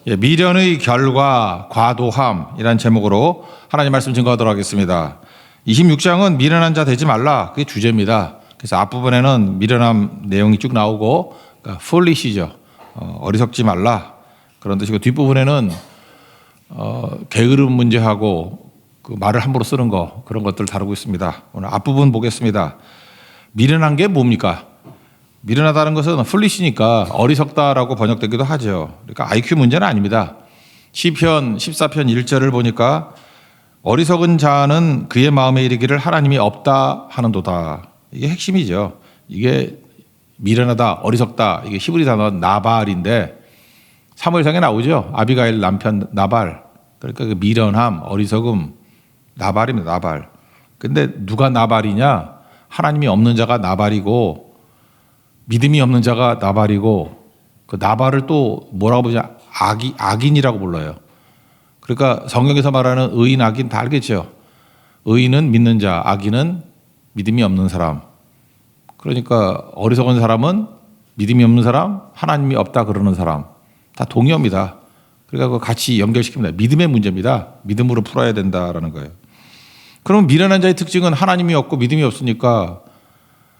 미련의 결과 과도함이란 제목으로 하나님 말씀 증거하도록 하겠습니다. 26장은 미련한 자 되지 말라, 그게 주제입니다. 그래서 앞부분에는 미련함 내용이 쭉 나오고, 그러니까 foolish죠, 어리석지 말라 그런 뜻이고, 뒷부분에는 게으름 문제하고 그 말을 함부로 쓰는 거, 그런 것들을 다루고 있습니다. 오늘 앞부분 보겠습니다. 미련한 게 뭡니까? 미련하다는 것은 풀리시니까 어리석다라고 번역되기도 하죠. 그러니까 IQ 문제는 아닙니다. 시편 14편 1절을 보니까 어리석은 자는 그의 마음에 이르기를 하나님이 없다 하는도다. 이게 핵심이죠. 이게 미련하다, 어리석다, 이게 히브리 단어 나발인데 사무엘상에 나오죠. 아비가일 남편 나발. 그러니까 그 미련함, 어리석음, 나발입니다. 나발. 근데 누가 나발이냐? 하나님이 없는 자가 나발이고 믿음이 없는 자가 나발이고, 그 나발을 또 뭐라고 보냐? 악인이라고 불러요. 그러니까 성경에서 말하는 의인, 악인 다 알겠죠? 의인은 믿는 자, 악인은 믿음이 없는 사람. 그러니까 어리석은 사람은 믿음이 없는 사람, 하나님이 없다 그러는 사람. 다 동의어입니다. 그러니까 그거 같이 연결시킵니다. 믿음의 문제입니다. 믿음으로 풀어야 된다라는 거예요. 그럼 미련한 자의 특징은 하나님이 없고 믿음이 없으니까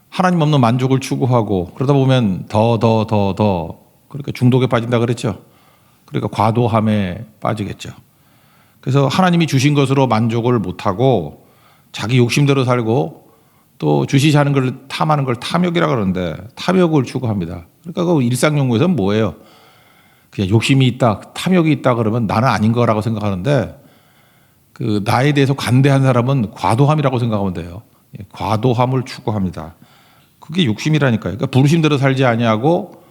하나님 없는 만족을 추구하고, 그러다 보면 더 그러니까 중독에 빠진다 그랬죠. 그러니까 과도함에 빠지겠죠. 그래서 하나님이 주신 것으로 만족을 못하고 자기 욕심대로 살고, 또 주시지 않은 걸 탐하는 걸 탐욕이라 그러는데 탐욕을 추구합니다. 그러니까 그 일상용어에서는 뭐예요? 그냥 욕심이 있다, 탐욕이 있다 그러면 나는 아닌 거라고 생각하는데, 그 나에 대해서 관대한 사람은 과도함이라고 생각하면 돼요. 과도함을 추구합니다. 그게 욕심이라니까요. 그러니까 부르심대로 살지 아니하고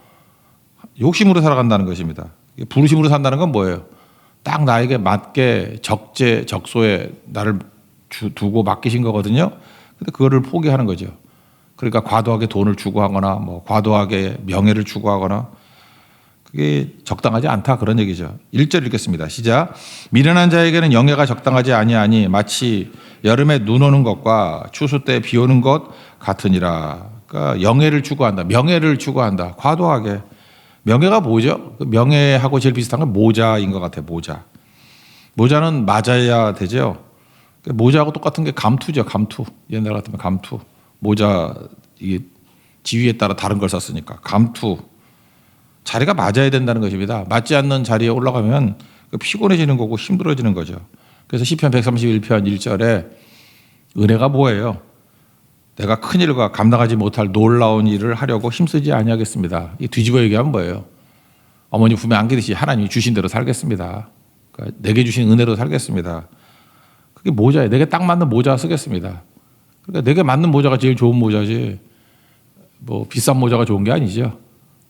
욕심으로 살아간다는 것입니다. 부르심으로 산다는 건 뭐예요? 딱 나에게 맞게 적소에 나를 두고 맡기신 거거든요. 근데 그거를 포기하는 거죠. 그러니까 과도하게 돈을 추구하거나 뭐 과도하게 명예를 추구하거나, 그게 적당하지 않다 그런 얘기죠. 1절 읽겠습니다. 시작. 미련한 자에게는 영예가 적당하지 아니하니 마치 여름에 눈 오는 것과 추수 때 비 오는 것 같으니라. 그러니까 영예를 추구한다, 명예를 추구한다, 과도하게. 명예가 뭐죠? 명예하고 제일 비슷한 건 모자인 것 같아요. 모자는 맞아야 되죠. 모자하고 똑같은 게 감투죠. 감투. 옛날 같으면 감투. 모자, 이게 지위에 따라 다른 걸 썼으니까 감투. 자리가 맞아야 된다는 것입니다. 맞지 않는 자리에 올라가면 피곤해지는 거고 힘들어지는 거죠. 그래서 시편 131편 1절에 은혜가 뭐예요? 내가 큰 일과 감당하지 못할 놀라운 일을 하려고 힘쓰지 아니하겠습니다. 이 뒤집어 얘기하면 뭐예요? 어머니 품에 안기듯이 하나님이 주신 대로 살겠습니다. 그러니까 내게 주신 은혜로 살겠습니다. 그게 모자예요. 내게 딱 맞는 모자 쓰겠습니다. 그러니까 내게 맞는 모자가 제일 좋은 모자지, 뭐 비싼 모자가 좋은 게 아니죠.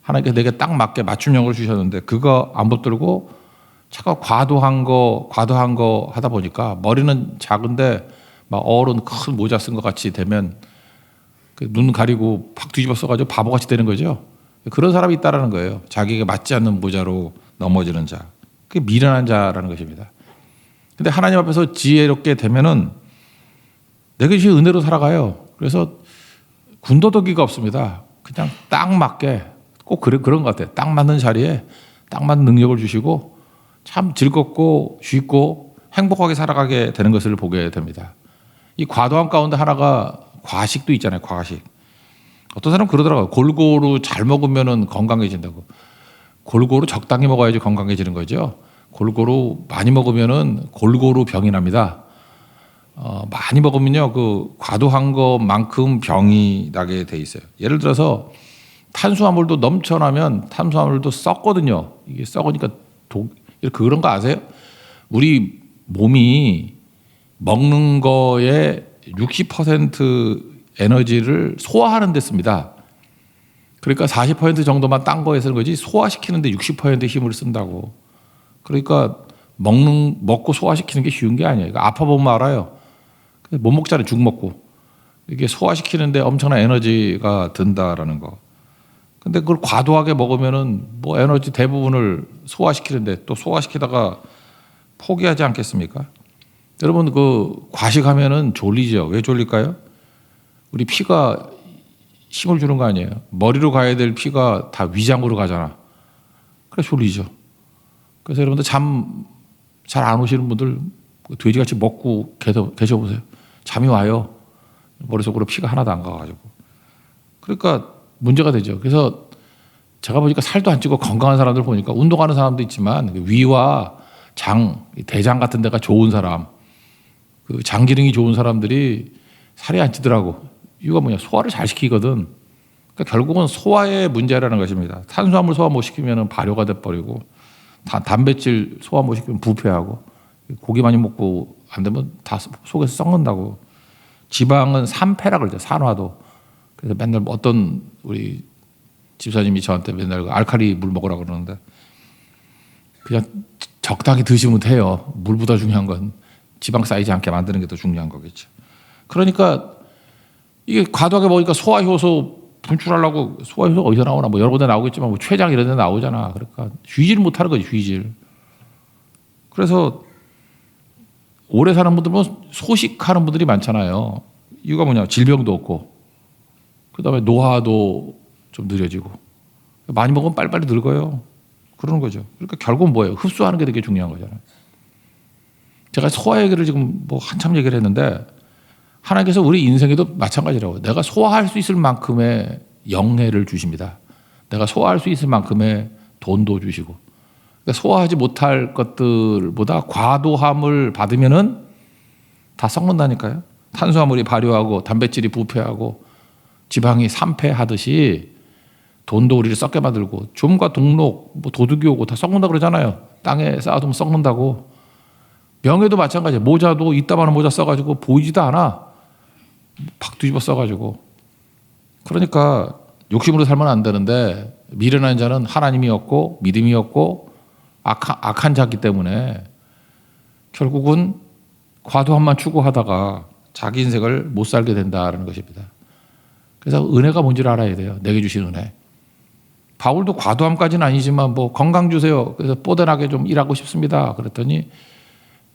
하나님께서 내게 딱 맞게 맞춤형을 주셨는데 그거 안 붙들고 자꾸 과도한 거 하다 보니까 머리는 작은데 막 어른 큰 모자 쓴 것 같이 되면 눈 가리고 팍 뒤집어 써가지고 바보같이 되는 거죠. 그런 사람이 있다라는 거예요. 자기에게 맞지 않는 모자로 넘어지는 자. 그게 미련한 자라는 것입니다. 근데 하나님 앞에서 지혜롭게 되면은 내게 주신 은혜로 살아가요. 그래서 군더더기가 없습니다. 그냥 딱 맞게, 꼭 그런 것 같아요. 딱 맞는 자리에 딱 맞는 능력을 주시고 참 즐겁고 쉽고 행복하게 살아가게 되는 것을 보게 됩니다. 이 과도함 가운데 하나가 과식도 있잖아요. 과식. 어떤 사람은 그러더라고요. 골고루 잘 먹으면 건강해진다고. 골고루 적당히 먹어야지 건강해지는 거죠. 골고루 많이 먹으면 골고루 병이 납니다. 많이 먹으면요, 그 과도한 것만큼 병이 나게 돼 있어요. 예를 들어서 탄수화물도 넘쳐나면 탄수화물도 썩거든요. 이게 썩으니까 그런 거 아세요? 우리 몸이 먹는 거에 60% 에너지를 소화하는 데 씁니다. 그러니까 40% 정도만 딴 거에 쓰는 거지 소화시키는 데 60% 힘을 쓴다고. 그러니까 먹고 소화시키는 게 쉬운 게 아니에요. 아파 보면 알아요. 못 먹잖아요. 죽 먹고. 이게 소화시키는 데 엄청난 에너지가 든다라는 거. 근데 그걸 과도하게 먹으면은 뭐 에너지 대부분을 소화시키는데 또 소화시키다가 포기하지 않겠습니까? 여러분, 그 과식하면은 졸리죠. 왜 졸릴까요? 우리 피가 힘을 주는 거 아니에요. 머리로 가야 될 피가 다 위장으로 가잖아. 그래서 졸리죠. 그래서 여러분들 잠 잘 안 오시는 분들 돼지같이 먹고 계셔보세요. 잠이 와요. 머릿속으로 피가 하나도 안 가가지고. 그러니까 문제가 되죠. 그래서 제가 보니까 살도 안 찌고 건강한 사람들 보니까 운동하는 사람도 있지만 위와 장, 대장 같은 데가 좋은 사람, 그 장 기능이 좋은 사람들이 살이 안 찌더라고. 이유가 뭐냐? 소화를 잘 시키거든. 그러니까 결국은 소화의 문제라는 것입니다. 탄수화물 소화 못 시키면 발효가 돼버리고, 단백질 소화 못 시키면 부패하고, 고기 많이 먹고 안 되면 다 속에서 썩는다고. 지방은 산패라 그러죠. 산화도. 그래서 맨날 어떤 우리 집사님이 저한테 맨날 알칼리 물 먹으라 그러는데 그냥 적당히 드시면 돼요. 물보다 중요한 건 지방 쌓이지 않게 만드는 게 더 중요한 거겠죠. 그러니까 이게 과도하게 먹으니까 소화효소 분출하려고 소화효소 어디서 나오나 뭐 여러 군데 나오겠지만 뭐 췌장 이런 데 나오잖아. 그러니까 휴지를 못하는 거지 휴지를. 그래서 오래 사는 분들 보면 소식하는 분들이 많잖아요. 이유가 뭐냐? 질병도 없고 그다음에 노화도 좀 느려지고 많이 먹으면 빨리빨리 늙어요. 그러는 거죠. 그러니까 결국은 뭐예요? 흡수하는 게 되게 중요한 거잖아요. 제가 소화 얘기를 지금 뭐 한참 얘기를 했는데 하나님께서 우리 인생에도 마찬가지라고. 내가 소화할 수 있을 만큼의 영해를 주십니다. 내가 소화할 수 있을 만큼의 돈도 주시고. 그러니까 소화하지 못할 것들보다 과도함을 받으면은 다 썩는다니까요. 탄수화물이 발효하고 단백질이 부패하고 지방이 산패하듯이 돈도 우리를 썩게 만들고 좀과 동록, 뭐 도둑이 오고 다 썩는다 그러잖아요. 땅에 쌓아두면 썩는다고. 명예도 마찬가지예요. 모자도 이따만한 모자 써가지고 보이지도 않아. 팍 뒤집어 써가지고. 그러니까 욕심으로 살면 안 되는데 미련한 자는 하나님이 없고 믿음이 없고 악한 자기 때문에 결국은 과도함만 추구하다가 자기 인생을 못 살게 된다는 것입니다. 그래서 은혜가 뭔지를 알아야 돼요. 내게 주신 은혜. 바울도 과도함까지는 아니지만 뭐 건강 주세요. 그래서 뽀대나게 좀 일하고 싶습니다. 그랬더니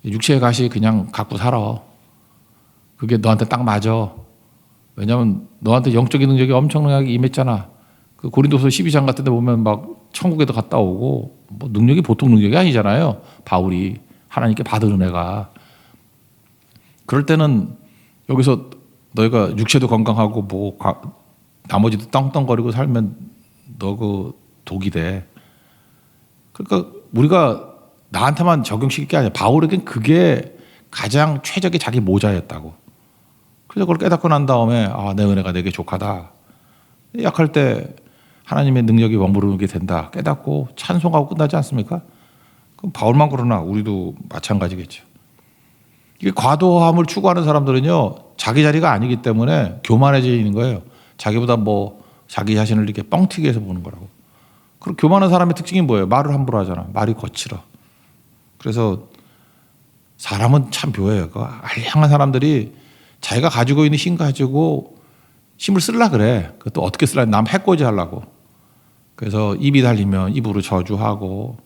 육체의 가시 그냥 갖고 살아. 그게 너한테 딱 맞아. 왜냐하면 너한테 영적인 능력이 엄청나게 임했잖아. 그 고린도서 12장 같은 데 보면 막 천국에도 갔다 오고 뭐 능력이 보통 능력이 아니잖아요. 바울이 하나님께 받은 은혜가. 그럴 때는 여기서 너희가 육체도 건강하고 뭐 나머지도 떵떵거리고 살면 너 그 독이 돼. 그러니까 우리가 나한테만 적용시킬 게 아니라 바울에겐 그게 가장 최적의 자기 모자였다고. 그래서 그걸 깨닫고 난 다음에 내 은혜가 내게 족하다. 약할 때 하나님의 능력이 머무르게 된다. 깨닫고 찬송하고 끝나지 않습니까? 그럼 바울만 그러나 우리도 마찬가지겠죠. 이게 과도함을 추구하는 사람들은요. 자기 자리가 아니기 때문에 교만해지는 거예요. 자기보다 뭐 자기 자신을 이렇게 뻥튀기 해서 보는 거라고. 그리고 교만한 사람의 특징이 뭐예요? 말을 함부로 하잖아. 말이 거칠어. 그래서 사람은 참 묘해요. 그 알량한 사람들이 자기가 가지고 있는 힘 가지고 힘을 쓰려고 그래. 그것도 어떻게 쓰려고 남 해코지 하려고. 그래서 입이 달리면 입으로 저주하고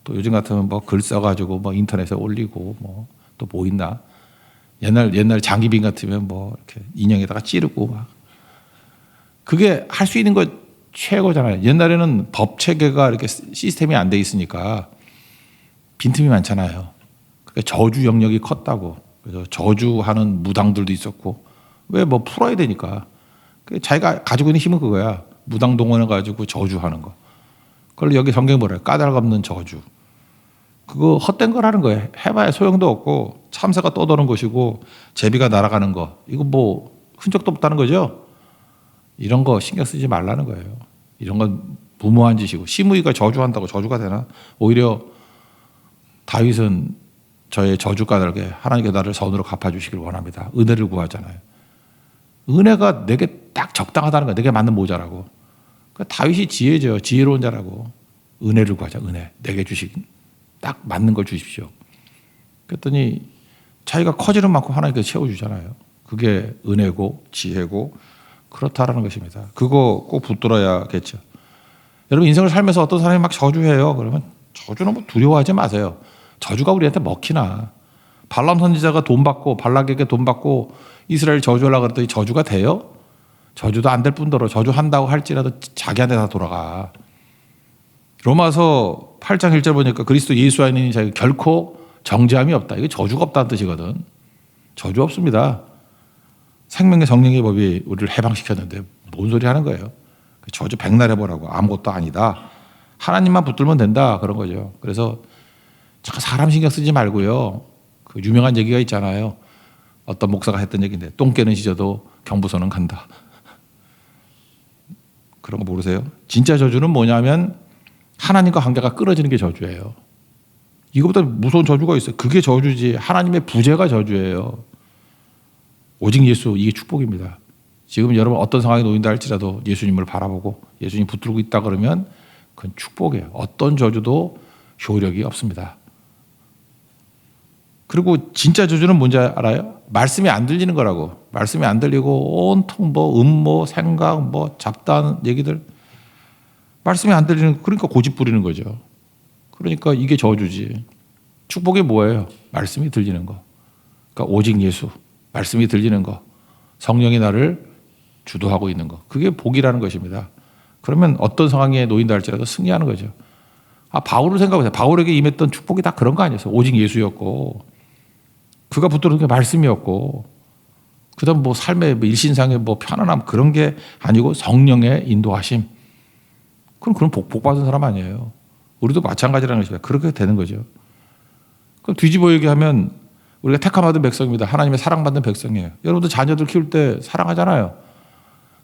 또 요즘 같으면 뭐 글 써가지고 뭐 인터넷에 올리고 뭐 또 뭐 있나. 옛날 장기빈 같으면 뭐 이렇게 인형에다가 찌르고 막. 그게 할 수 있는 거 최고잖아요. 옛날에는 법 체계가 이렇게 시스템이 안 돼 있으니까 빈틈이 많잖아요. 그러니까 저주 영역이 컸다고. 그래서 저주하는 무당들도 있었고 왜 뭐 풀어야 되니까. 자기가 가지고 있는 힘은 그거야. 무당 동원해 가지고 저주하는 거. 그걸 여기 성경에 뭐래요? 까닭 없는 저주. 그거 헛된 거라는 거예요. 해봐야 소용도 없고 참새가 떠도는 것이고 제비가 날아가는 거. 이거 뭐 흔적도 없다는 거죠. 이런 거 신경 쓰지 말라는 거예요. 이런 건 무모한 짓이고 시므이가 저주한다고 저주가 되나? 오히려 다윗은 저의 저주 까닭에 하나님께 나를 선으로 갚아주시길 원합니다. 은혜를 구하잖아요. 은혜가 내게 딱 적당하다는 거야. 내게 맞는 모자라고. 그러니까 다윗이 지혜죠. 지혜로운 자라고. 은혜를 구하자. 은혜. 내게 주신 딱 맞는 걸 주십시오. 그랬더니 자기가 커지는 만큼 하나님께서 채워주잖아요. 그게 은혜고 지혜고 그렇다라는 것입니다. 그거 꼭 붙들어야겠죠. 여러분 인생을 살면서 어떤 사람이 막 저주해요. 그러면 저주는 뭐 두려워하지 마세요. 저주가 우리한테 먹히나. 발람 선지자가 돈 받고 발락에게 돈 받고 이스라엘 저주하려고 그랬더니 저주가 돼요? 저주도 안 될 뿐더러 저주한다고 할지라도 자기한테 다 돌아가. 로마서 8장 1절 보니까 그리스도 예수 안에 있는 자에게 결코 정죄함이 없다. 이게 저주가 없다는 뜻이거든. 저주 없습니다. 생명의 성령의 법이 우리를 해방시켰는데 뭔 소리 하는 거예요. 저주 백날 해보라고. 아무것도 아니다. 하나님만 붙들면 된다. 그런 거죠. 그래서 잠깐 사람 신경 쓰지 말고요. 그 유명한 얘기가 있잖아요. 어떤 목사가 했던 얘기인데 똥개는 짖어도 경부선은 간다. 그런 거 모르세요? 진짜 저주는 뭐냐면 하나님과 관계가 끊어지는 게 저주예요. 이거보다 무서운 저주가 있어요. 그게 저주지. 하나님의 부재가 저주예요. 오직 예수, 이게 축복입니다. 지금 여러분 어떤 상황에 놓인다 할지라도 예수님을 바라보고 예수님 붙들고 있다 그러면 그건 축복이에요. 어떤 저주도 효력이 없습니다. 그리고 진짜 저주는 뭔지 알아요? 말씀이 안 들리는 거라고. 말씀이 안 들리고 온통 뭐 음모, 생각, 뭐 잡다한 얘기들. 말씀이 안 들리는, 그러니까 고집 부리는 거죠. 그러니까 이게 저주지. 축복이 뭐예요? 말씀이 들리는 거. 그러니까 오직 예수, 말씀이 들리는 거. 성령이 나를 주도하고 있는 거. 그게 복이라는 것입니다. 그러면 어떤 상황에 놓인다 할지라도 승리하는 거죠. 바울을 생각해보세요. 바울에게 임했던 축복이 다 그런 거 아니었어요. 오직 예수였고, 그가 붙들은 게 말씀이었고, 그 다음 뭐 삶의 일신상의 뭐 편안함 그런 게 아니고 성령의 인도하심. 그럼 복받은 사람 아니에요. 우리도 마찬가지라는 것입니다. 그렇게 되는 거죠. 그럼 뒤집어 얘기하면 우리가 택함받은 백성입니다. 하나님의 사랑받는 백성이에요. 여러분들 자녀들 키울 때 사랑하잖아요.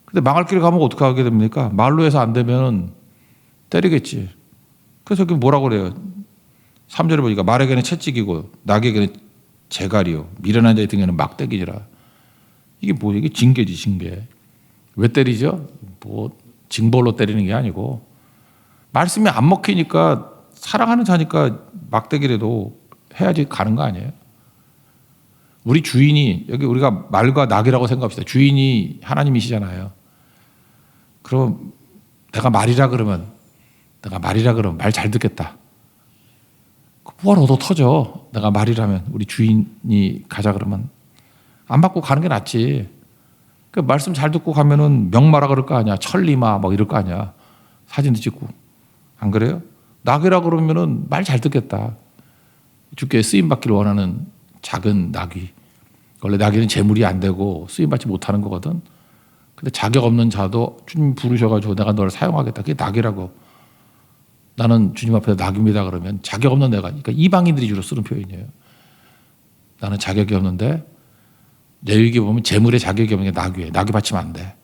근데 망할 길을 가면 어떻게 하게 됩니까? 말로 해서 안 되면 때리겠지. 그래서 그게 뭐라고 그래요? 3절에 보니까 말에게는 채찍이고 낙에게는 재갈이요 미련한 자의 등에는 막대기니라. 이게 뭐예요? 이게 징계지, 징계. 왜 때리죠? 뭐 징벌로 때리는 게 아니고 말씀이 안 먹히니까 사랑하는 자니까 막대기라도 해야지 가는 거 아니에요? 우리 주인이, 여기 우리가 말과 낙이라고 생각합시다. 주인이 하나님이시잖아요. 그럼 내가 말이라 그러면 말 잘 듣겠다. 뭘 얻어 터져. 내가 말이라면 우리 주인이 가자 그러면 안 받고 가는 게 낫지. 그 말씀 잘 듣고 가면은 명마라 그럴 거 아니야. 천리마 막 이럴 거 아니야. 사진도 찍고. 안 그래요? 낙이라 그러면은 말 잘 듣겠다. 주께 쓰임 받기를 원하는 작은 낙이. 원래 낙이는 재물이 안 되고 쓰임 받지 못하는 거거든. 근데 자격 없는 자도 주님 부르셔가지고 내가 너를 사용하겠다. 그게 낙이라고. 나는 주님 앞에서 낙입니다 그러면 자격 없는 내가. 그러니까 이방인들이 주로 쓰는 표현이에요. 나는 자격이 없는데 레위기 보면 재물에 자격이 없는 게 낙이에요. 낙이 바치면 안 돼.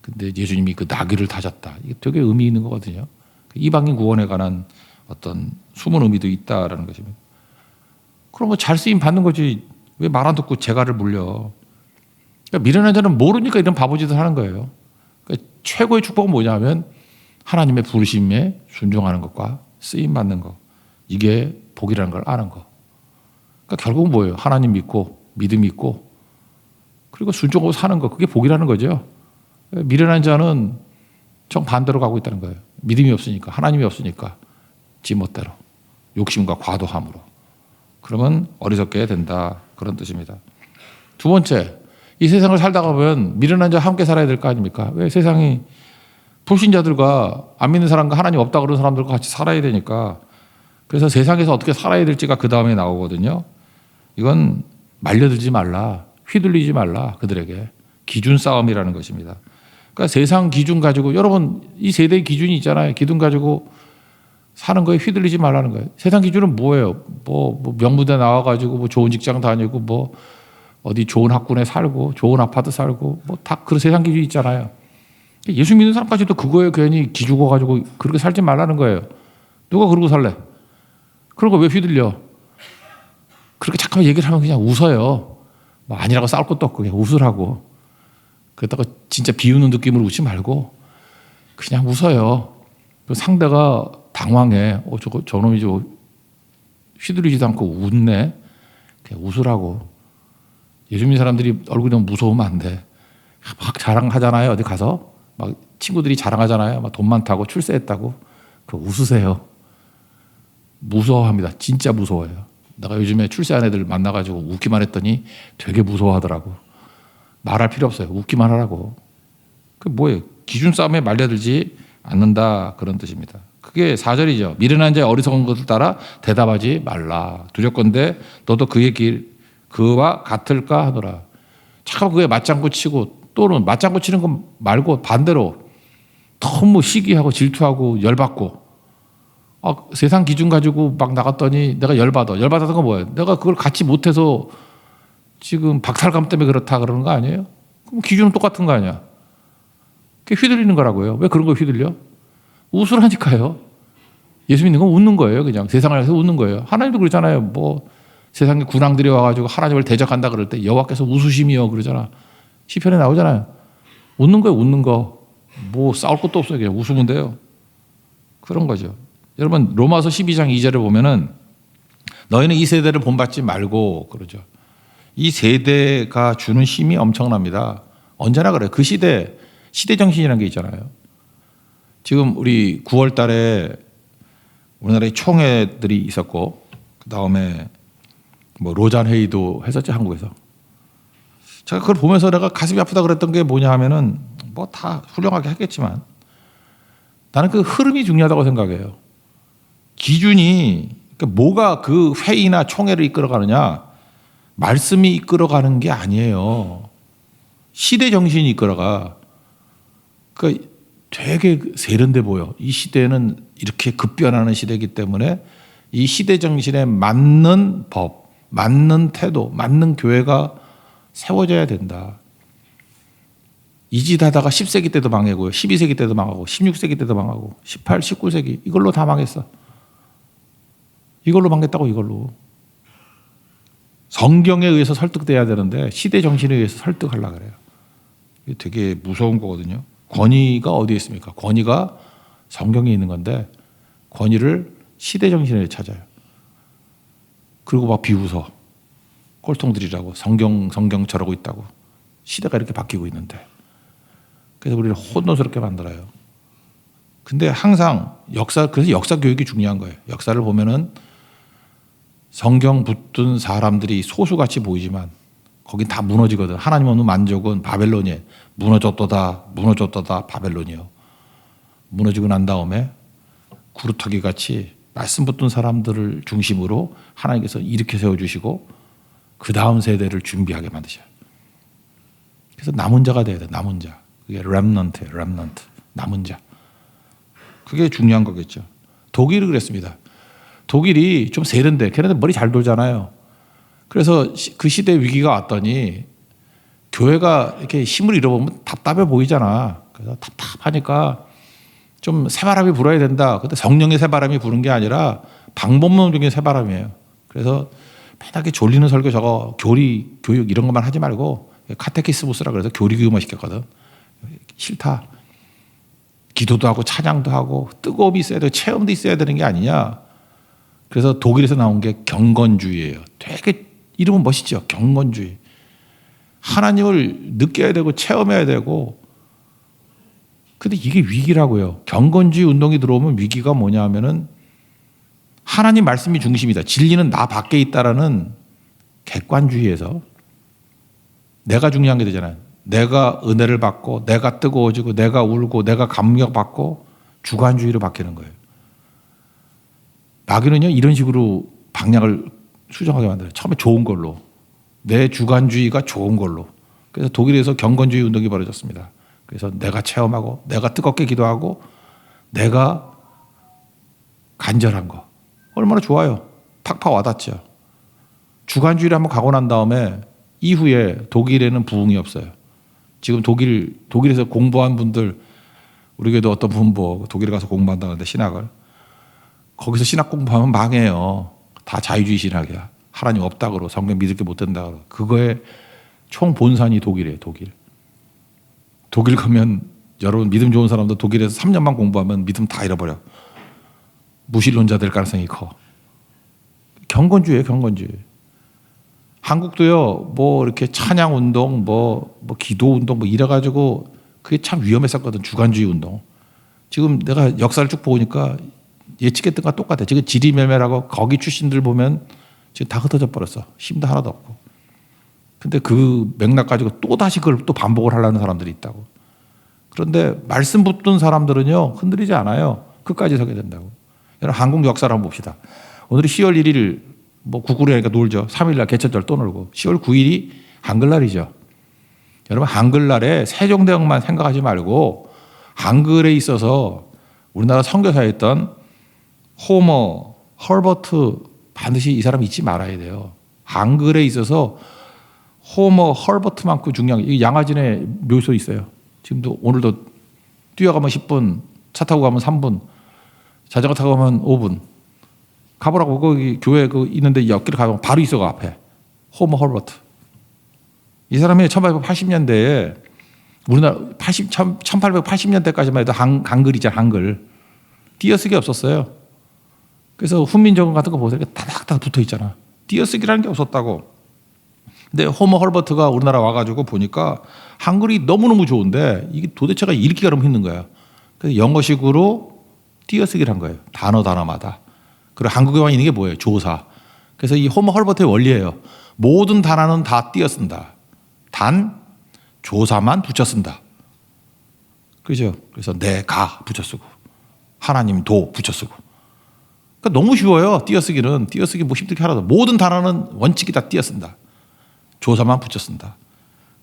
근데 예수님이 그 낙이를 다졌다. 이게 되게 의미 있는 거거든요. 이방인 구원에 관한 어떤 숨은 의미도 있다라는 것입니다. 그럼 뭐 잘 쓰임 받는 거지. 왜 말 안 듣고 재갈을 물려. 그러니까 미련한 자는 모르니까 이런 바보짓을 하는 거예요. 그러니까 최고의 축복은 뭐냐면 하나님의 부르심에 순종하는 것과 쓰임 받는 것. 이게 복이라는 걸 아는 거. 그러니까 결국은 뭐예요? 하나님 믿고 믿음 있고 그리고 순종하고 사는 거. 그게 복이라는 거죠. 미련한 자는 정반대로 가고 있다는 거예요. 믿음이 없으니까, 하나님이 없으니까 지멋대로 욕심과 과도함으로. 그러면 어리석게 된다. 그런 뜻입니다. 두 번째, 이 세상을 살다가 보면 미련한 자와 함께 살아야 될 거 아닙니까? 왜 세상이 불신자들과 안 믿는 사람과 하나님 없다 그러는 사람들과 같이 살아야 되니까. 그래서 세상에서 어떻게 살아야 될지가 그 다음에 나오거든요. 이건 말려들지 말라, 휘둘리지 말라. 그들에게 기준 싸움이라는 것입니다. 그러니까 세상 기준 가지고, 여러분 이 세대의 기준이 있잖아요. 기준 가지고 사는 거에 휘둘리지 말라는 거예요. 세상 기준은 뭐예요? 뭐 명문대 나와가지고 뭐 좋은 직장 다니고 뭐 어디 좋은 학군에 살고 좋은 아파트 살고 뭐 다 그런 세상 기준이 있잖아요. 예수 믿는 사람까지도 그거에 괜히 기죽어 가지고 그렇게 살지 말라는 거예요. 누가 그러고 살래? 그런 거 왜 휘둘려? 그렇게 잠깐만 얘기를 하면 그냥 웃어요. 뭐 아니라고 싸울 것도 없고 그냥 웃으라고. 그러다가 진짜 비웃는 느낌으로 웃지 말고 그냥 웃어요. 상대가 당황해. 저놈이 휘둘리지도 않고 웃네. 그냥 웃으라고. 예수 믿는 사람들이 얼굴이 너무 무서우면 안 돼. 막 자랑하잖아요. 어디 가서. 막 친구들이 자랑하잖아요. 막 돈 많다고 출세했다고. 그거 웃으세요. 무서워합니다. 진짜 무서워해요. 내가 요즘에 출세한 애들 만나가지고 웃기만 했더니 되게 무서워하더라고. 말할 필요 없어요. 웃기만 하라고. 그 뭐예요? 기준 싸움에 말려들지 않는다. 그런 뜻입니다. 그게 4절이죠. 미련한 자의 어리석은 것을 따라 대답하지 말라. 두렵건대 너도 그의 길 그와 같을까 하노라. 참 그에 맞장구 치고 또는 맞장구 치는 거 말고 반대로 너무 시기하고 질투하고 열받고 세상 기준 가지고 막 나갔더니 내가 열받았던 건 뭐예요? 내가 그걸 갖지 못해서 지금 박탈감 때문에 그렇다 그러는 거 아니에요? 그럼 기준은 똑같은 거 아니야? 그게 휘둘리는 거라고요. 왜 그런 거 휘둘려? 웃으라니까요. 예수 믿는 건 웃는 거예요. 그냥 세상을 해서 웃는 거예요. 하나님도 그러잖아요. 뭐 세상에 군왕들이 와가지고 하나님을 대적한다 그럴 때 여호와께서 웃으심이여 그러잖아. 시편에 나오잖아요. 웃는 거예요. 웃는 거. 뭐 싸울 것도 없어요. 그냥 웃으면 돼요. 그런 거죠. 여러분 로마서 12장 2절에 보면은 너희는 이 세대를 본받지 말고 그러죠. 이 세대가 주는 힘이 엄청납니다. 언제나 그래요. 그 시대 정신이라는 게 있잖아요. 지금 우리 9월 달에 우리나라에 총회들이 있었고 그다음에 뭐 로잔 회의도 했었죠. 한국에서. 제가 그걸 보면서 내가 가슴이 아프다 그랬던 게 뭐냐 하면은 뭐 다 훌륭하게 했겠지만 나는 그 흐름이 중요하다고 생각해요. 기준이 그러니까 뭐가 그 회의나 총회를 이끌어가느냐 말씀이 이끌어가는 게 아니에요. 시대 정신이 이끌어가. 그러니까 되게 세련돼 보여. 이 시대는 이렇게 급변하는 시대이기 때문에 이 시대 정신에 맞는 법, 맞는 태도, 맞는 교회가 세워져야 된다. 이 짓 하다가 10세기 때도 망하고요. 12세기 때도 망하고 16세기 때도 망하고 18, 19세기 이걸로 다 망했어. 이걸로 망했다고 이걸로. 성경에 의해서 설득돼야 되는데 시대 정신에 의해서 설득하려고 그래요. 이게 되게 무서운 거거든요. 권위가 어디에 있습니까? 권위가 성경에 있는 건데 권위를 시대 정신에 찾아요. 그리고 막 비웃어. 꼴통들이라고 성경 저러고 있다고. 시대가 이렇게 바뀌고 있는데. 그래서 우리를 혼돈스럽게 만들어요. 근데 항상 그래서 역사 교육이 중요한 거예요. 역사를 보면은 성경 붙든 사람들이 소수같이 보이지만 거긴 다 무너지거든. 하나님 없는 만족은 바벨론이에요. 무너졌도다 바벨론이요. 무너지고 난 다음에 구루터기 같이 말씀 붙든 사람들을 중심으로 하나님께서 이렇게 세워주시고 그 다음 세대를 준비하게 만드셔요. 그래서 남은 자가 돼야 돼. 남은 자. 그게 렘넌트, 남은 자. 그게 중요한 거겠죠. 독일이 그랬습니다. 독일이 좀 세련돼. 걔네들 머리 잘 돌잖아요. 그래서 그 시대 위기가 왔더니 교회가 이렇게 힘을 잃어보면 답답해 보이잖아. 그래서 답답하니까 좀 새바람이 불어야 된다. 근데 성령의 새바람이 부는 게 아니라 방법론적인 새바람이에요. 그래서 맨날 졸리는 설교 저거 교리 교육 이런 것만 하지 말고 카테키스무스라 그래서 교리 교육만 시켰거든. 싫다. 기도도 하고 찬양도 하고 뜨거움이 있어야 되고 체험도 있어야 되는 게 아니냐. 그래서 독일에서 나온 게 경건주의예요. 되게 이름은 멋있죠. 경건주의. 하나님을 느껴야 되고 체험해야 되고. 근데 이게 위기라고요. 경건주의 운동이 들어오면 위기가 뭐냐 하면은 하나님 말씀이 중심이다. 진리는 나 밖에 있다라는 객관주의에서 내가 중요한 게 되잖아요. 내가 은혜를 받고 내가 뜨거워지고 내가 울고 내가 감격받고 주관주의로 바뀌는 거예요. 마귀는요 이런 식으로 방향을 수정하게 만들어요. 처음에 좋은 걸로. 내 주관주의가 좋은 걸로. 그래서 독일에서 경건주의 운동이 벌어졌습니다. 그래서 내가 체험하고 내가 뜨겁게 기도하고 내가 간절한 거. 얼마나 좋아요. 팍팍 와닿죠. 주관주의를 한번 가고 난 다음에 이후에 독일에는 부흥이 없어요. 지금 독일에서 공부한 분들 우리 교회도 어떤 분 독일에 가서 공부한다는데 신학을 거기서 신학 공부하면 망해요. 다 자유주의 신학이야. 하나님 없다 그러고 성경 믿을 게 못 된다 그러고 그거의 총 본산이 독일이에요. 독일 가면 여러분 믿음 좋은 사람도 독일에서 3년만 공부하면 믿음 다 잃어버려. 무신론자 될 가능성이 커. 경건주의예요. 경건주의. 한국도요, 뭐 이렇게 찬양 운동, 뭐 기도 운동, 뭐 이래가지고 그게 참 위험했었거든. 주관주의 운동. 지금 내가 역사를 쭉 보니까 예측했던 거랑 똑같아. 지금 지리멸멸하고 거기 출신들 보면 지금 다 흩어져 버렸어. 힘도 하나도 없고. 근데 그 맥락 가지고 또 다시 그걸 또 반복을 하려는 사람들이 있다고. 그런데 말씀 붙든 사람들은요, 흔들리지 않아요. 끝까지 서게 된다고. 여러분 한국 역사를 한번 봅시다. 오늘이 10월 1일 뭐 국구리하니까 놀죠. 3일날 개천절 또 놀고 10월 9일이 한글날이죠. 여러분 한글날에 세종대왕만 생각하지 말고 한글에 있어서 우리나라 선교사에 있던 호머, 헐버트 반드시 이 사람 잊지 말아야 돼요. 한글에 있어서 호머, 헐버트만큼 중요한 게 양화진의 묘소 있어요. 지금도 오늘도 뛰어가면 10분, 차 타고 가면 3분, 자전거 타고 가면 5분. 가보라고 거기 교회 그 있는데 옆길을 가면 바로 있어가 앞에. 호머 헐버트. 이 사람이 1880년대에 우리나라 1880년대까지만 해도 한글이잖아, 한글. 띄어쓰기 없었어요. 그래서 훈민정음 같은 거 보세요. 다닥다닥 붙어 있잖아. 띄어쓰기라는 게 없었다고. 근데 호머 헐버트가 우리나라 와가지고 보니까 한글이 너무너무 좋은데 이게 도대체가 읽기가 너무 힘든 거야. 그래서 영어식으로 띄어쓰기를 한 거예요. 단어마다. 그리고 한국에만 있는 게 뭐예요? 조사. 그래서 이 호머 헐버트의 원리예요. 모든 단어는 다 띄어 쓴다. 단 조사만 붙여 쓴다. 그죠? 그래서 내가 붙여 쓰고 하나님 도 붙여 쓰고. 그러니까 너무 쉬워요. 띄어쓰기는. 띄어쓰기 뭐 힘들게 하라도 모든 단어는 원칙이 다 띄어 쓴다. 조사만 붙여 쓴다.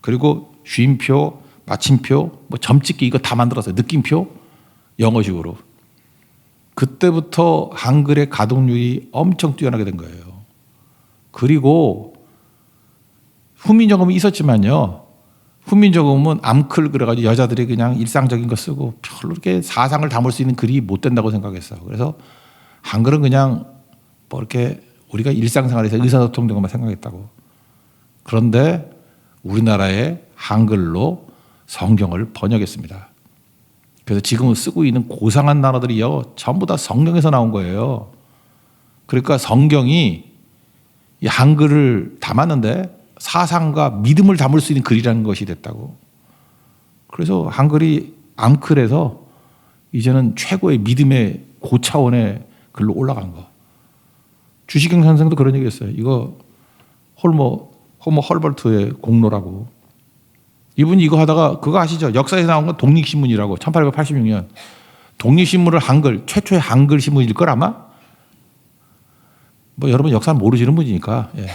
그리고 쉼표, 마침표, 뭐 점찍기 이거 다 만들었어요. 느낌표 영어식으로. 그때부터 한글의 가동률이 엄청 뛰어나게 된 거예요. 그리고 훈민정음이 있었지만요. 훈민정음은 암클 그래가지고 여자들이 그냥 일상적인 거 쓰고 별로 이렇게 사상을 담을 수 있는 글이 못 된다고 생각했어요. 그래서 한글은 그냥 뭐 이렇게 우리가 일상생활에서 의사소통 정도만 생각했다고. 그런데 우리나라의 한글로 성경을 번역했습니다. 그래서 지금 쓰고 있는 고상한 단어들이요 전부 다 성경에서 나온 거예요. 그러니까 성경이 이 한글을 담았는데 사상과 믿음을 담을 수 있는 글이라는 것이 됐다고. 그래서 한글이 암클에서 이제는 최고의 믿음의 고차원의 글로 올라간 거. 주시경 선생도 그런 얘기했어요. 이거 호머 헐버트의 공로라고. 이분이 이거 하다가 그거 아시죠? 역사에서 나온 건 독립신문이라고. 1886년. 독립신문을 한글, 최초의 한글 신문일 걸 아마? 뭐 여러분 역사 모르시는 분이니까. 예.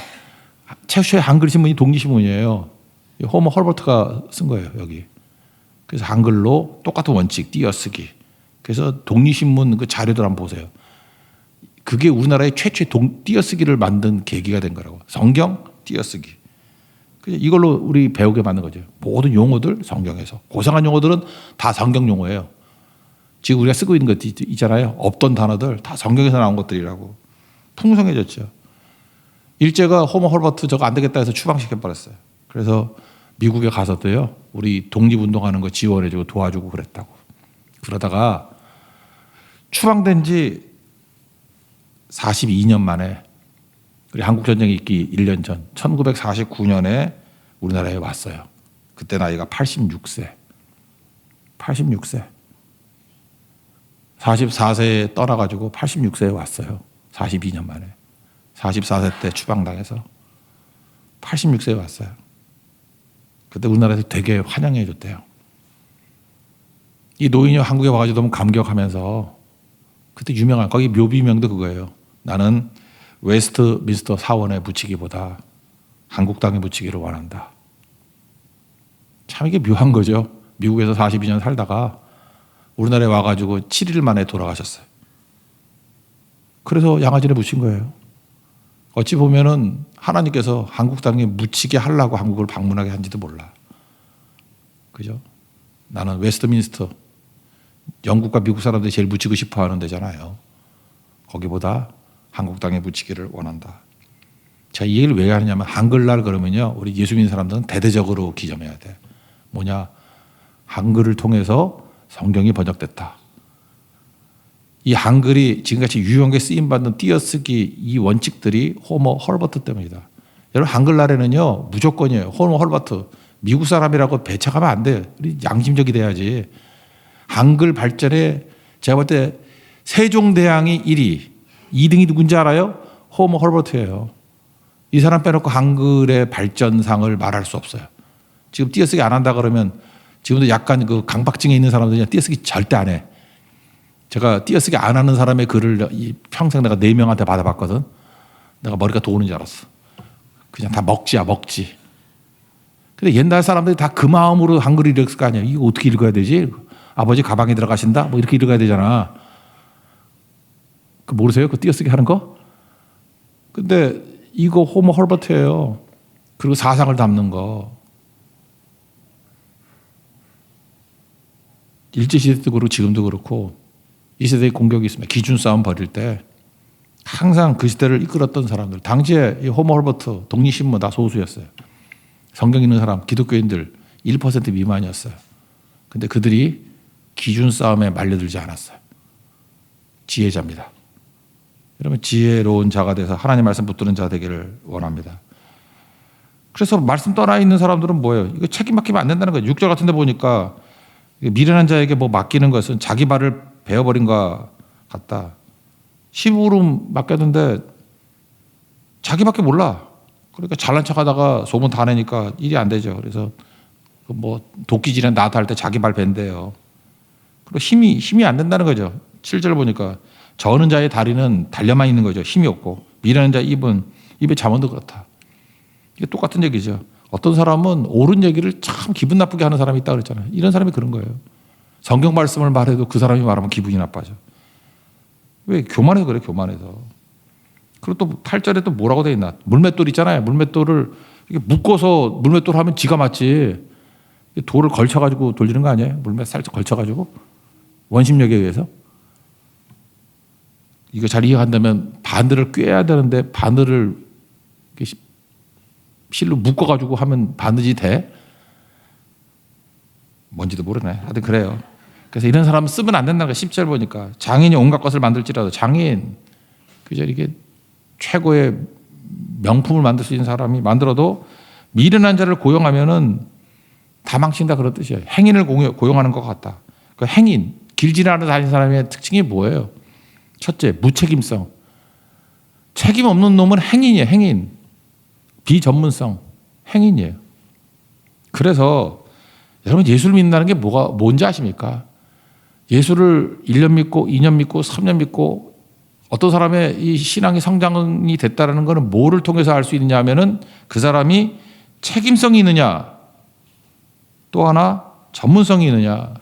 최초의 한글 신문이 독립신문이에요. 호머 헐버트가 쓴 거예요, 여기. 그래서 한글로 똑같은 원칙, 띄어쓰기. 그래서 독립신문 그 자료들 한번 보세요. 그게 우리나라의 최초의 띄어쓰기를 만든 계기가 된 거라고. 성경 띄어쓰기. 이걸로 우리 배우게 만든 거죠. 모든 용어들 성경에서. 고상한 용어들은 다 성경 용어예요. 지금 우리가 쓰고 있는 것 있잖아요. 없던 단어들 다 성경에서 나온 것들이라고. 풍성해졌죠. 일제가 호머 헐버트 저거 안 되겠다 해서 추방시켜버렸어요. 그래서 미국에 가서도요. 우리 독립운동하는 거 지원해주고 도와주고 그랬다고. 그러다가 추방된 지 42년 만에 우리 한국전쟁이 있기 1년 전 1949년에 우리나라에 왔어요. 그때 나이가 86세. 86세. 44세에 떠나가지고 86세에 왔어요. 42년 만에. 44세 때 추방당해서 86세에 왔어요. 그때 우리나라에서 되게 환영해 줬대요. 이 노인이 한국에 와가지고 너무 감격하면서 그때 유명한 거기 묘비명도 그거예요. 나는 웨스트민스터 사원에 묻히기보다 한국 땅에 묻히기를 원한다. 참 이게 묘한 거죠. 미국에서 42년 살다가 우리나라에 와가지고 7일 만에 돌아가셨어요. 그래서 양화진에 묻힌 거예요. 어찌 보면은 하나님께서 한국 땅에 묻히게 하려고 한국을 방문하게 한지도 몰라. 그죠? 나는 웨스트민스터, 영국과 미국 사람들이 제일 묻히고 싶어 하는 데잖아요. 거기보다 한국 땅에 묻히기를 원한다. 제가 이 얘기를 왜 하느냐면 한글날 그러면요. 우리 예수 믿는 사람들은 대대적으로 기점해야 돼. 뭐냐? 한글을 통해서 성경이 번역됐다. 이 한글이 지금같이 유용하게 쓰임받는 띄어쓰기 이 원칙들이 호머 헐버트 때문이다. 여러분 한글날에는요. 무조건이에요. 호머 헐버트. 미국 사람이라고 배척하면 안 돼요. 우리 양심적이 돼야지. 한글 발전에 제가 볼 때 세종대왕이 1위, 2등이 누군지 알아요? 호머 헐버트예요. 이 사람 빼놓고 한글의 발전상을 말할 수 없어요. 지금 띄어쓰기 안 한다 그러면 지금도 약간 그 강박증에 있는 사람들이 띄어쓰기 절대 안 해. 제가 띄어쓰기 안 하는 사람의 글을 평생 내가 4명한테 받아봤거든. 내가 머리가 도는 줄 알았어. 그냥 다 먹지야 먹지. 근데 옛날 사람들이 다 그 마음으로 한글을 읽었을 거 아니야. 이거 어떻게 읽어야 되지? 아버지 가방에 들어가신다? 뭐 이렇게 읽어야 되잖아. 그 모르세요? 그 띄어쓰기 하는 거? 근데 이거 호모 헐버트예요. 그리고 사상을 담는 거. 일제시대 때도 그렇고 지금도 그렇고 이 세대의 공격이 있습니다. 기준 싸움 벌일 때 항상 그 시대를 이끌었던 사람들. 당시에 이 호모 헐버트, 독립신문 다 소수였어요. 성경 읽는 사람, 기독교인들 1% 미만이었어요. 근데 그들이 기준 싸움에 말려들지 않았어요. 지혜자입니다. 여러분 지혜로운 자가 돼서 하나님 말씀 붙드는 자 되기를 원합니다. 그래서 말씀 떠나 있는 사람들은 뭐예요? 이거 책임 맡기면 안 된다는 거예요. 6절 같은 데 보니까 미련한 자에게 뭐 맡기는 것은 자기 발을 베어버린 것 같다. 심부름 맡겼는데 자기밖에 몰라. 그러니까 잘난 척하다가 소문 다 내니까 일이 안 되죠. 그래서 뭐 도끼질에 나한테 할 때 자기 발 벤대요. 그리고 힘이 안 된다는 거죠. 7절 보니까 저는 자의 다리는 달려만 있는 거죠. 힘이 없고 미련한 자 입은 입에 잠언도 그렇다. 이게 똑같은 얘기죠. 어떤 사람은 옳은 얘기를 참 기분 나쁘게 하는 사람이 있다 그랬잖아요. 이런 사람이 그런 거예요. 성경 말씀을 말해도 그 사람이 말하면 기분이 나빠져. 왜? 교만해서 그래, 교만해서. 그리고 또 8절에 또 뭐라고 돼 있나? 물맷돌 있잖아요. 물맷돌을 이렇게 묶어서 물맷돌 하면 지가 맞지. 돌을 걸쳐가지고 돌리는 거 아니에요? 물맷 살짝 걸쳐가지고. 원심력에 의해서. 이거 잘 이해한다면 바늘을 꿰야 되는데 바늘을 실로 묶어가지고 하면 바느질 돼? 뭔지도 모르네. 하여튼 그래요. 그래서 이런 사람은 쓰면 안 된다는 거야. 10절 보니까. 장인이 온갖 것을 만들지라도 장인, 그죠? 이게 최고의 명품을 만들 수 있는 사람이 만들어도 미련한 자를 고용하면은 다 망친다 그런 뜻이에요. 행인을 고용하는 것 같다. 그 행인, 길 지나는 다니는 사람의 특징이 뭐예요? 첫째, 무책임성. 책임 없는 놈은 행인이에요. 행인. 비전문성. 행인이에요. 그래서 여러분 예수를 믿는다는 게 뭔지 아십니까? 예수를 1년 믿고 2년 믿고 3년 믿고 어떤 사람의 이 신앙이 성장이 됐다는 것은 뭐를 통해서 알 수 있느냐 하면은 그 사람이 책임성이 있느냐 또 하나 전문성이 있느냐.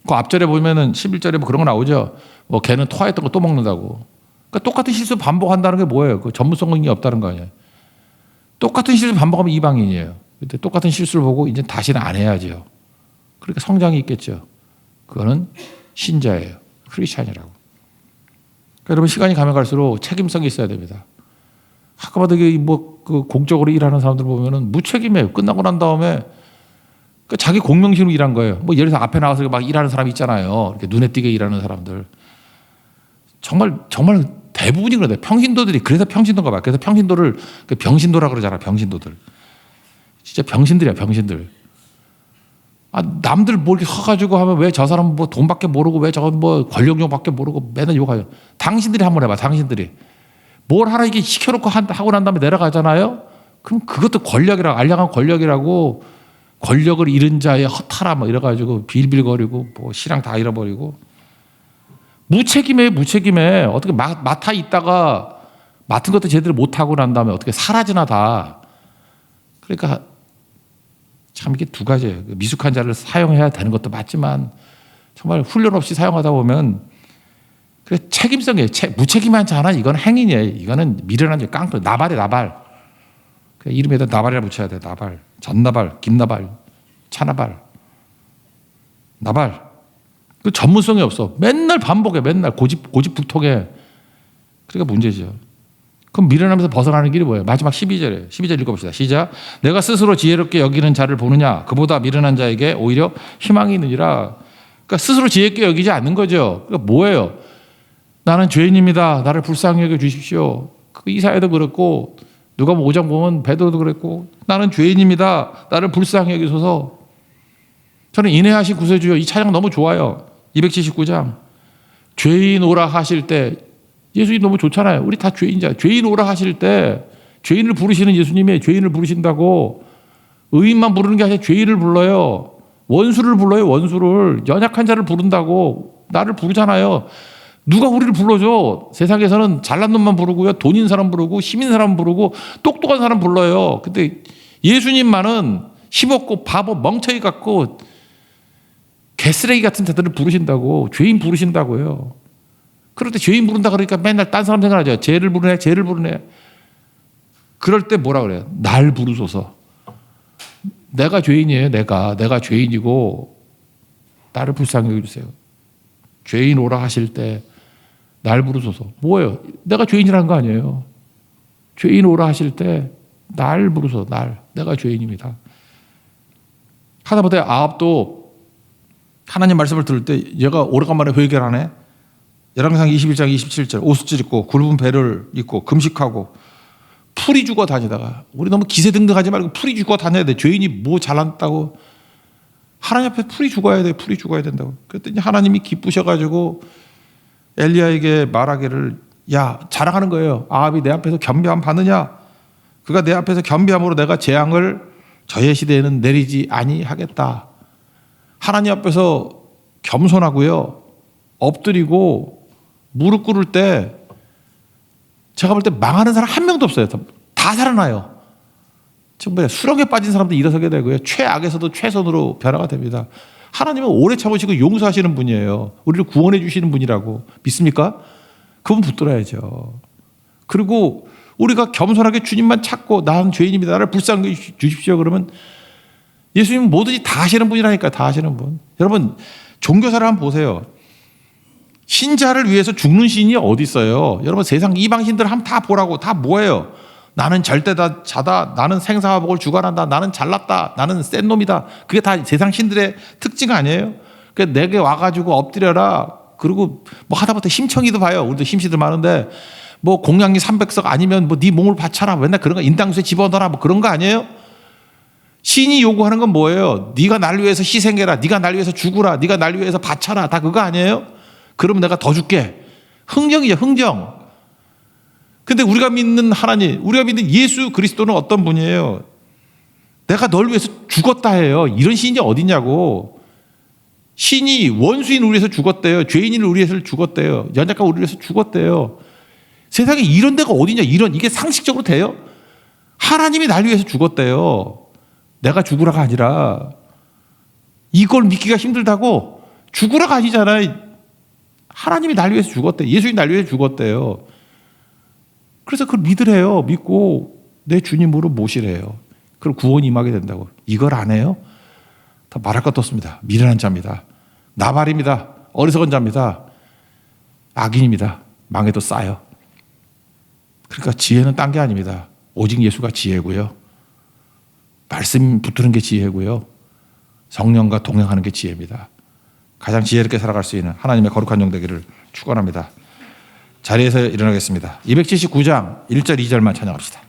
그 앞절에 보면은 11절에 뭐 그런 거 나오죠. 뭐 걔는 토하였던 거 또 먹는다고. 그러니까 똑같은 실수 반복한다는 게 뭐예요? 그 전문성이 없다는 거 아니에요. 똑같은 실수 반복하면 이방인이에요. 근데 똑같은 실수를 보고 이제 다시는 안 해야죠. 그러니까 성장이 있겠죠. 그거는 신자예요. 크리스찬이라고. 그러니까 여러분 시간이 가면 갈수록 책임성이 있어야 됩니다. 아까마다 그 공적으로 일하는 사람들 보면은 무책임해요. 끝나고 난 다음에 그 자기 공명심으로 일한 거예요. 뭐 예를 들어서 앞에 나가서 막 일하는 사람이 있잖아요. 이렇게 눈에 띄게 일하는 사람들. 정말 대부분이 그러네. 평신도들이 그래서 평신도인가 봐요. 그래서 평신도를 병신도라 그러잖아. 병신도들. 진짜 병신들이야, 병신들. 아, 남들 뭐 이렇게 서가지고 하면 왜 저 사람은 뭐 돈밖에 모르고 왜 저건 뭐 권력용밖에 모르고 맨날 욕하죠. 당신들이 한번 해봐, 당신들이. 뭘 하나 이게 시켜놓고 하고 난 다음에 내려가잖아요? 그럼 그것도 권력이라고, 알량한 권력이라고 권력을 잃은 자의 허탈함 뭐 이래가지고 빌빌거리고 뭐 신앙 다 잃어버리고. 무책임해, 무책임해. 어떻게 맡아 있다가 맡은 것도 제대로 못하고 난 다음에 어떻게 사라지나 다. 그러니까 참 이게 두 가지예요. 미숙한 자를 사용해야 되는 것도 맞지만 정말 훈련 없이 사용하다 보면 그래 책임성이에요. 무책임한 자는 이건 행인이에요. 이거는 미련한 자, 깡패, 나발이에요, 나발. 이름에다 나발이라 붙여야 돼요. 나발, 전나발, 김나발, 차나발, 나발. 그 전문성이 없어. 맨날 반복해. 맨날 고집불통해. 그러니까 문제죠. 그럼 미련하면서 벗어나는 길이 뭐예요? 마지막 12절이에요. 12절 읽어봅시다. 시작. 내가 스스로 지혜롭게 여기는 자를 보느냐? 그보다 미련한 자에게 오히려 희망이 있느니라. 그러니까 스스로 지혜롭게 여기지 않는 거죠. 그러니까 뭐예요? 나는 죄인입니다. 나를 불쌍히 여겨 주십시오. 이사야도 그렇고 누가 5장 보면 베드로도 그랬고 나는 죄인입니다. 나를 불쌍히 여기소서. 저는 인내하신 구세주여 이 찬양 너무 좋아요. 279장. 죄인 오라 하실 때 예수님 너무 좋잖아요. 우리 다 죄인자. 죄인 오라 하실 때 죄인을 부르시는 예수님이 죄인을 부르신다고 의인만 부르는 게 아니라 죄인을 불러요. 원수를 불러요. 원수를. 연약한 자를 부른다고. 나를 부르잖아요. 누가 우리를 불러줘? 세상에서는 잘난 놈만 부르고요. 돈 있는 사람 부르고 힘 있는 사람 부르고 똑똑한 사람 불러요. 근데 예수님만은 힘없고 바보 멍청이 같고 개쓰레기 같은 자들을 부르신다고. 죄인 부르신다고요. 그럴 때 죄인 부른다 그러니까 맨날 딴 사람 생각하죠. 죄를 부르네 죄를 부르네. 그럴 때 뭐라 그래요? 날 부르소서. 내가 죄인이에요. 내가 죄인이고 나를 불쌍히 여겨주세요. 죄인 오라 하실 때 날 부르소서. 뭐예요? 내가 죄인이라는 거 아니에요. 죄인 오라 하실 때 날 부르소서. 내가 죄인입니다. 하다못해 아합도 하나님 말씀을 들을 때 얘가 오래간만에 회개를 하네. 열왕기상 21장 27절 오수질 입고 굵은 배를 입고 금식하고 풀이 죽어 다니다가 우리 너무 기세등등하지 말고 풀이 죽어 다녀야 돼. 죄인이 뭐 잘났다고. 하나님 앞에 풀이 죽어야 돼. 풀이 죽어야 된다고. 그랬더니 하나님이 기쁘셔가지고 엘리야에게 말하기를 야 자랑하는 거예요. 아합이 내 앞에서 겸비함 받느냐. 그가 내 앞에서 겸비함으로 내가 재앙을 저의 시대에는 내리지 아니하겠다. 하나님 앞에서 겸손하고요. 엎드리고 무릎 꿇을 때 제가 볼 때 망하는 사람 한 명도 없어요. 다 살아나요. 지금 수렁에 빠진 사람도 일어서게 되고요. 최악에서도 최선으로 변화가 됩니다. 하나님은 오래 참으시고 용서하시는 분이에요. 우리를 구원해 주시는 분이라고 믿습니까? 그분 붙들어야죠. 그리고 우리가 겸손하게 주님만 찾고 나는 죄인입니다. 나를 불쌍히 주십시오. 그러면 예수님은 뭐든지 다 하시는 분이라니까. 다 하시는 분. 여러분 종교사를 한번 보세요. 신자를 위해서 죽는 신이 어디 있어요? 여러분 세상 이방신들 한번 다 보라고. 다 뭐예요? 나는 절대다 자다. 나는 생사화복을 주관한다. 나는 잘났다. 나는 센 놈이다. 그게 다 세상 신들의 특징 아니에요? 그러니까 내게 와가지고 엎드려라. 그리고 뭐 하다못해 심청이도 봐요. 우리도 심씨들 많은데 뭐 공양이 300석 아니면 뭐 네 몸을 바쳐라. 맨날 그런 거 인당수에 집어넣어라. 뭐 그런 거 아니에요? 신이 요구하는 건 뭐예요? 네가 날 위해서 희생해라. 네가 날 위해서 죽으라. 네가 날 위해서 바쳐라. 다 그거 아니에요? 그러면 내가 더 줄게. 흥정이죠. 흥정. 근데 우리가 믿는 하나님, 우리가 믿는 예수 그리스도는 어떤 분이에요? 내가 널 위해서 죽었다 해요. 이런 신이 어디냐고. 신이 원수인 우리 위해서 죽었대요. 죄인인 우리 위해서 죽었대요. 연약한 우리 위해서 죽었대요. 세상에 이런 데가 어디냐. 이게 상식적으로 돼요? 하나님이 날 위해서 죽었대요. 내가 죽으라가 아니라. 이걸 믿기가 힘들다고. 죽으라가 아니잖아요. 하나님이 날 위해서 죽었대요. 예수님이 날 위해서 죽었대요. 그래서 그걸 믿으래요. 믿고 내 주님으로 모시래요. 그럼 구원이 임하게 된다고. 이걸 안 해요? 다 말할 것도 없습니다. 미련한 자입니다. 나발입니다. 어리석은 자입니다. 악인입니다. 망해도 싸요. 그러니까 지혜는 딴 게 아닙니다. 오직 예수가 지혜고요. 말씀 붙드는 게 지혜고요. 성령과 동행하는 게 지혜입니다. 가장 지혜롭게 살아갈 수 있는 하나님의 거룩한 영 되기를 축원합니다. 자리에서 일어나겠습니다. 279장 1절 2절만 찬양합시다.